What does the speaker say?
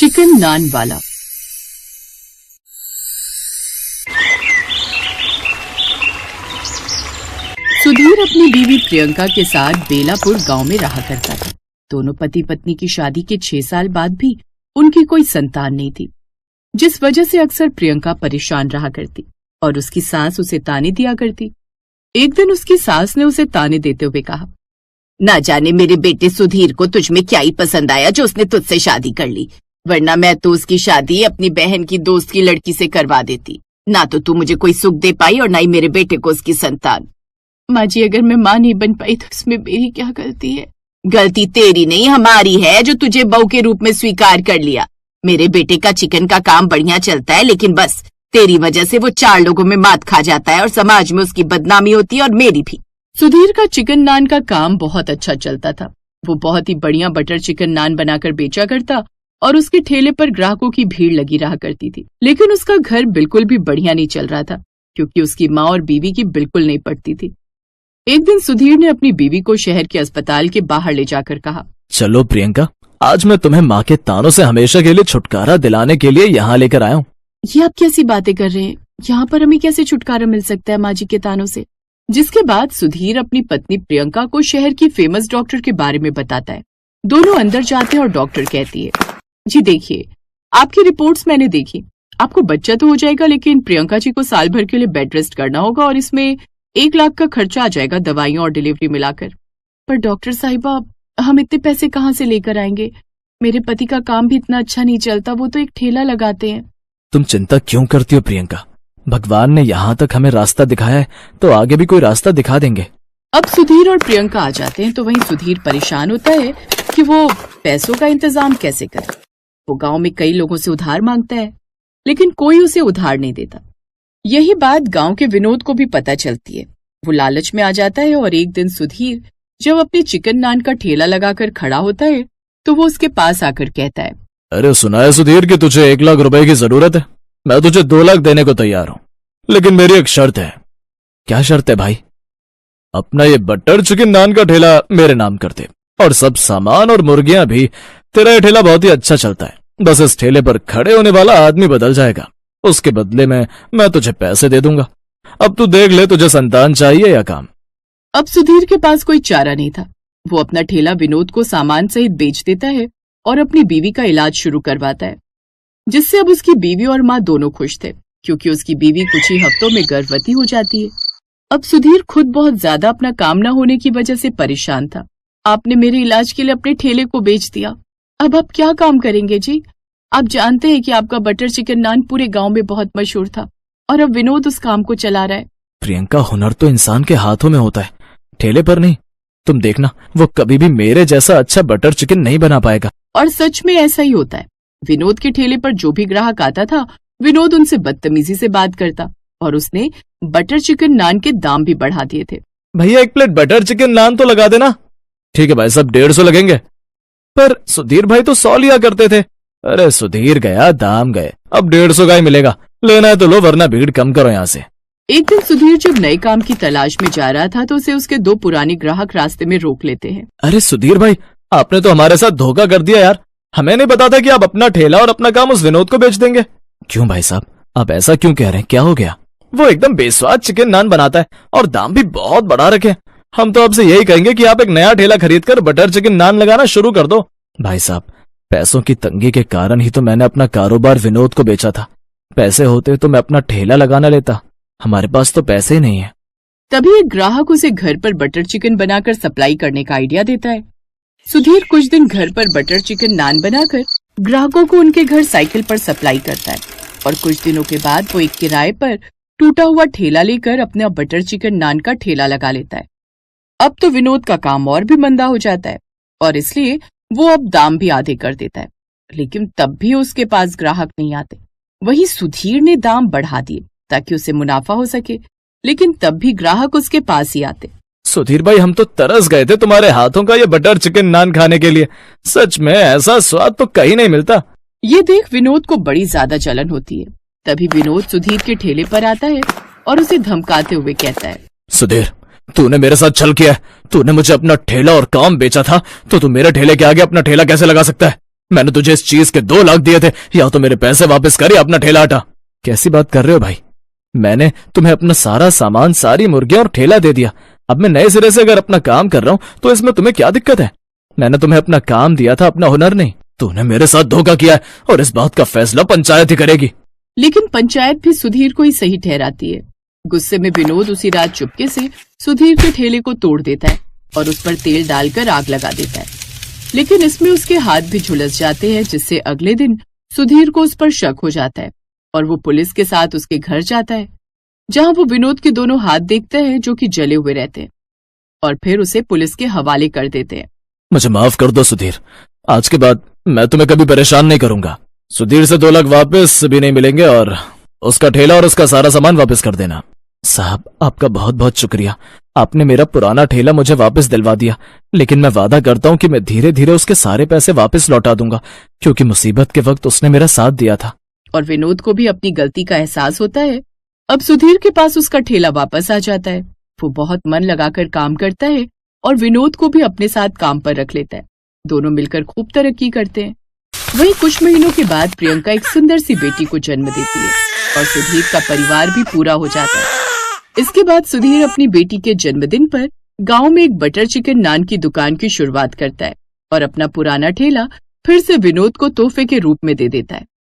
Chicken नान वाला। सुधीर अपनी बीवी प्रियंका के साथ बेलापुर गांव में रहा करता था। दोनों पति पत्नी की शादी के 6 साल बाद भी उनकी कोई संतान नहीं थी, जिस वजह से अक्सर प्रियंका परेशान रहा करती और उसकी सास उसे ताने दिया करती। एक दिन उसकी सास ने उसे ताने देते हुए कहा, ना जाने मेरे बेटे सुधीर को तुझ में क्या ही पसंद आया जो उसने तुझसे शादी कर ली, वरना मैं तो उसकी शादी अपनी बहन की दोस्त की लड़की से करवा देती। ना तो तू मुझे कोई सुख दे पाई और ना ही मेरे बेटे को उसकी संतान। माँ जी, अगर मैं माँ नहीं बन पाई तो इसमें मेरी क्या गलती है? गलती तेरी नहीं हमारी है, जो तुझे बहू के रूप में स्वीकार कर लिया। मेरे बेटे का चिकन का काम बढ़िया चलता है, लेकिन बस तेरी वजह से वो 4 लोगों में मात खा जाता है और समाज में उसकी बदनामी होती है और मेरी भी। सुधीर का चिकन नान का काम बहुत अच्छा चलता था। वो बहुत ही बढ़िया बटर चिकन नान बनाकर बेचा करता और उसके ठेले पर ग्राहकों की भीड़ लगी रहा करती थी। लेकिन उसका घर बिल्कुल भी बढ़िया नहीं चल रहा था, क्योंकि उसकी माँ और बीवी की बिल्कुल नहीं पटती थी। एक दिन सुधीर ने अपनी बीवी को शहर के अस्पताल के बाहर ले जाकर कहा, चलो प्रियंका, आज मैं तुम्हें माँ के तानों से हमेशा के लिए छुटकारा दिलाने के लिए यहाँ लेकर आया हूँ। ये आप कैसी बातें कर रहे हैं? यहाँ पर हमें कैसे छुटकारा मिल सकता है माँ जी के तानों से? जिसके बाद सुधीर अपनी पत्नी प्रियंका को शहर की फेमस डॉक्टर के बारे में बताता है। दोनों अंदर जाते हैं और डॉक्टर कहती है, जी देखिए, आपकी रिपोर्ट्स मैंने देखी, आपको बच्चा तो हो जाएगा, लेकिन प्रियंका जी को साल भर के लिए बेड रेस्ट करना होगा और इसमें 1 लाख का खर्चा आ जाएगा, दवाइयों और डिलीवरी मिलाकर। पर डॉक्टर साहिबा, हम इतने पैसे कहाँ से लेकर आएंगे? मेरे पति का काम भी इतना अच्छा नहीं चलता, वो तो एक ठेला लगाते हैं। तुम चिंता क्यों करती हो प्रियंका? भगवान ने यहाँ तक हमें रास्ता दिखाया है तो आगे भी कोई रास्ता दिखा देंगे। अब सुधीर और प्रियंका आ जाते हैं तो वहीं सुधीर परेशान होता है कि वो पैसों का इंतजाम कैसे करे। वो गांव में कई लोगों से उधार मांगता है, लेकिन कोई उसे उधार नहीं देता। यही बात गांव के विनोद को भी पता चलती है। वो लालच में आ जाता है और एक दिन सुधीर जब अपनी चिकन नान का ठेला लगाकर खड़ा होता है तो वो उसके पास आकर कहता है, अरे सुना है सुधीर कि तुझे 1 लाख रुपए की जरूरत है? मैं तुझे 2 लाख देने को तैयार हूँ, लेकिन मेरी एक शर्त है। क्या शर्त है भाई? अपना ये बटर चिकन नान का ठेला मेरे नाम कर दे और सब सामान और मुर्गियां भी। तेरा ये ठेला बहुत ही अच्छा चलता है, बस इस ठेले पर खड़े होने वाला आदमी बदल जाएगा, उसके बदले में मैं तुझे पैसे दे दूंगा। अब तू देख ले, तुझे संतान चाहिए या काम? अब सुधीर के पास कोई चारा नहीं था। वो अपना ठेला विनोद को सामान सहित बेच देता है और अपनी बीवी का इलाज शुरू करवाता है, जिससे अब उसकी बीवी और माँ दोनों खुश थे, क्योंकि उसकी बीवी कुछ ही हफ्तों में गर्भवती हो जाती है। अब सुधीर खुद बहुत ज्यादा अपना काम न होने की वजह से परेशान था। आपने मेरे इलाज के लिए अपने ठेले को बेच दिया, अब आप क्या काम करेंगे जी? आप जानते हैं कि आपका बटर चिकन नान पूरे गांव में बहुत मशहूर था और अब विनोद उस काम को चला रहा है। प्रियंका, हुनर तो इंसान के हाथों में होता है, ठेले पर नहीं। तुम देखना, वो कभी भी मेरे जैसा अच्छा बटर चिकन नहीं बना पाएगा। और सच में ऐसा ही होता है। विनोद के ठेले पर जो भी ग्राहक आता था, विनोद उनसे बदतमीजी से बात करता और उसने बटर चिकन नान के दाम भी बढ़ा दिए थे। भैया 1 प्लेट बटर चिकन नान तो लगा देना। ठीक है भाई साहब, 150 लगेंगे। पर सुधीर भाई तो 100 लिया करते थे। अरे सुधीर गया, दाम गए, अब 150 का ही मिलेगा। लेना है तो लो, वरना भीड़ कम करो यहाँ से। एक दिन सुधीर जब नए काम की तलाश में जा रहा था तो उसे उसके 2 पुराने ग्राहक रास्ते में रोक लेते हैं। अरे सुधीर भाई, आपने तो हमारे साथ धोखा कर दिया यार। हमें नहीं पता था कि आप अपना ठेला और अपना काम उस विनोद को बेच देंगे। क्यों भाई साहब, आप ऐसा क्यों कह रहे हैं? क्या हो गया? वो एकदम बेस्वाद चिकन नान बनाता है और दाम भी बहुत बढ़ा रखे। हम तो आपसे यही कहेंगे कि आप एक नया ठेला खरीदकर बटर चिकन नान लगाना शुरू कर दो। भाई साहब, पैसों की तंगी के कारण ही तो मैंने अपना कारोबार विनोद को बेचा था। पैसे होते तो मैं अपना ठेला लगाना लेता, हमारे पास तो पैसे ही नहीं है। तभी एक ग्राहक उसे घर पर बटर चिकन बनाकर सप्लाई करने का आइडिया देता है। सुधीर कुछ दिन घर पर बटर चिकन नान बनाकर ग्राहकों को उनके घर साइकिल पर सप्लाई करता है और कुछ दिनों के बाद वो एक किराए पर टूटा हुआ ठेला लेकर अपना बटर चिकन नान का ठेला लगा लेता है। अब तो विनोद का काम और भी मंदा हो जाता है और इसलिए वो अब दाम भी आधे कर देता है, लेकिन तब भी उसके पास ग्राहक नहीं आते। वहीं सुधीर ने दाम बढ़ा दिए ताकि उसे मुनाफा हो सके, लेकिन तब भी ग्राहक उसके पास ही आते। सुधीर भाई, हम तो तरस गए थे तुम्हारे हाथों का ये बटर चिकन नान खाने के लिए। सच में ऐसा स्वाद तो कहीं नहीं मिलता। ये देख विनोद को बड़ी ज्यादा जलन होती है। तभी विनोद सुधीर के ठेले पर आता है और उसे धमकाते हुए कहता है, सुधीर, तूने मेरे साथ छल किया है। तूने मुझे अपना ठेला और काम बेचा था, तो तू मेरे ठेले के आगे अपना ठेला कैसे लगा सकता है? मैंने तुझे इस चीज के 2 लाख दिए थे, या तो मेरे पैसे वापस कर या अपना ठेला हटा। कैसी बात कर रहे हो भाई? मैंने तुम्हें अपना सारा सामान, सारी मुर्गियां और ठेला दे दिया। अब मैं नए सिरे से अगर अपना काम कर रहा हूं तो इसमें तुम्हें क्या दिक्कत है? मैंने तुम्हें अपना काम दिया था, अपना हुनर नहीं। तूने मेरे साथ धोखा किया है और इस बात का फैसला पंचायत ही करेगी। लेकिन पंचायत भी सुधीर को ही सही ठहराती है। गुस्से में विनोद उसी रात चुपके से सुधीर के ठेले को तोड़ देता है और उस पर तेल डालकर आग लगा देता है। लेकिन इसमें उसके हाथ भी झुलस जाते हैं, जिससे अगले दिन सुधीर को उस पर शक हो जाता है और वो पुलिस के साथ उसके घर जाता है, जहां वो विनोद के दोनों हाथ देखता है जो कि जले हुए रहते हैं, और फिर उसे पुलिस के हवाले कर देते हैं। मुझे माफ कर दो सुधीर, आज के बाद मैं तुम्हें कभी परेशान नहीं करूंगा। सुधीर से 2 लाख वापस भी नहीं मिलेंगे और उसका ठेला और उसका सारा सामान वापस कर देना। साहब, आपका बहुत बहुत शुक्रिया। आपने मेरा पुराना ठेला मुझे वापस दिलवा दिया, लेकिन मैं वादा करता हूं कि मैं धीरे धीरे उसके सारे पैसे वापस लौटा दूंगा, क्योंकि मुसीबत के वक्त उसने मेरा साथ दिया था। और विनोद को भी अपनी गलती का एहसास होता है। अब सुधीर के पास उसका ठेला वापस आ जाता है। वो बहुत मन लगाकर काम करता है और विनोद को भी अपने साथ काम पर रख लेता है। दोनों मिलकर खूब तरक्की करते हैं। वहीं कुछ महीनों के बाद प्रियंका एक सुंदर सी बेटी को जन्म देती है और सुधीर का परिवार भी पूरा हो जाता है। इसके बाद सुधीर अपनी बेटी के जन्मदिन पर गांव में एक बटर चिकन नान की दुकान की शुरुआत करता है और अपना पुराना ठेला फिर से विनोद को तोहफे के रूप में दे देता है।